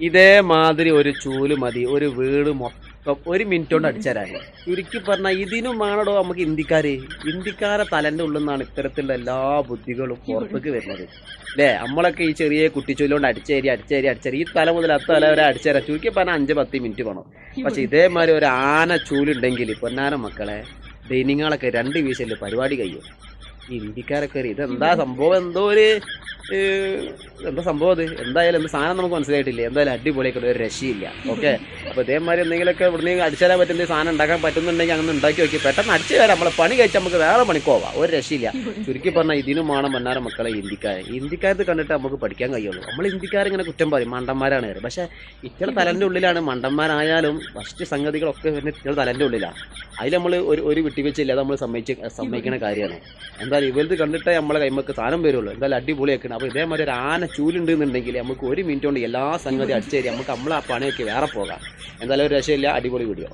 ഇതേമാതിരി ഒരു ചൂല് മതി ഒരു വീട് മൊത്തം ഒരു മിനിറ്റ് കൊണ്ട് അടിച്ചേരാന്. ചുരുക്കി പറഞ്ഞാൽ ഇതിനും വേണടോ നമുക്ക് ഇന്ത്യക്കാരെ തലന്റെ ഉള്ളിൽ നിന്നാണ് ഇത്തരത്തിലുള്ള എല്ലാ ബുദ്ധികളും പുറത്തേക്ക് വരുന്നത് അല്ലേ. നമ്മളൊക്കെ ഈ ചെറിയ കുട്ടിച്ചൂലുകൊണ്ട് അടിച്ചേരി ഈ തല മുതൽ അത്ത തല വരെ അടിച്ചേരാം. ചുരുക്കി പറഞ്ഞാൽ 5-10 മിനിറ്റ് വേണം. പക്ഷെ ഇതേമാതിരി ഒരു ആന ചൂലുണ്ടെങ്കിൽ പൊന്നാന മക്കളെ ഡൈനിങ്ങളൊക്കെ 2 വീശല് പരിപാടി കഴിയും. ഈ ഇന്ത്യക്കാരൊക്കെ ഇതെന്താ സംഭവം, എന്താ സംഭവം അത് എന്തായാലും എന്ത് സാധനം നമുക്ക് മനസ്സിലായിട്ടില്ല. എന്തായാലും അടിപൊളിയായിട്ട് ഒരു രക്ഷയില്ല. ഓക്കെ, അപ്പോൾ ഇതേമാതിരി എന്തെങ്കിലുമൊക്കെ ഇവിടുന്ന് അടിച്ചാൽ പറ്റുന്ന സാധനം ഉണ്ടാക്കാൻ പറ്റുന്നുണ്ടെങ്കിൽ അങ്ങനെ ഉണ്ടാക്കി നോക്കി പെട്ടെന്ന് അടിച്ചു തരാം. നമ്മളെ പണി കഴിച്ചാൽ നമുക്ക് വേറെ പണിക്ക് പോവാം, ഒരു രക്ഷയില്ല. ചുരുക്കി പറഞ്ഞാൽ ഇതിനും വേണം മന്നാര മക്കളെ ഇന്ത്യക്കാരത്ത് കണ്ടിട്ട് നമുക്ക് പഠിക്കാൻ കഴിയുള്ളൂ. നമ്മൾ ഇന്ത്യക്കാരിങ്ങനെ കുറ്റം പറയും മണ്ടന്മാരാണ് കയറി. പക്ഷേ ഇറ്റയുടെ തലൻ്റെ ഉള്ളിലാണ് മണ്ടന്മാരായാലും ഫസ്റ്റ് സംഗതികളൊക്കെ വരുന്ന ഇറ്റയുടെ തലൻ്റെ ഉള്ളിലാണ്. അതിൽ നമ്മൾ ഒരു വിട്ടുവീഴ്ചയില്ലാതെ നമ്മൾ സമ്മതിക്കുന്ന കാര്യമാണ്. എന്തായാലും ഇവരത് കണ്ടിട്ടേ നമ്മളെ കൈമക്ക് സാധനം വരുള്ളൂ. എന്തായാലും അടിപൊളിയാക്കണം. അപ്പോൾ ഇതേമാതിരി ഒരു ആന ചൂലുണ്ടെന്നുണ്ടെങ്കിൽ നമുക്ക് 1 മിനിറ്റ് കൊണ്ട് എല്ലാ സംഗതി അടിച്ചു തരും. നമുക്ക് നമ്മളെ ആ പണിയൊക്കെ വേറെ പോകാം. എന്തായാലും ഒരു രക്ഷയില്ല, അടിപൊളി വീഡിയോ.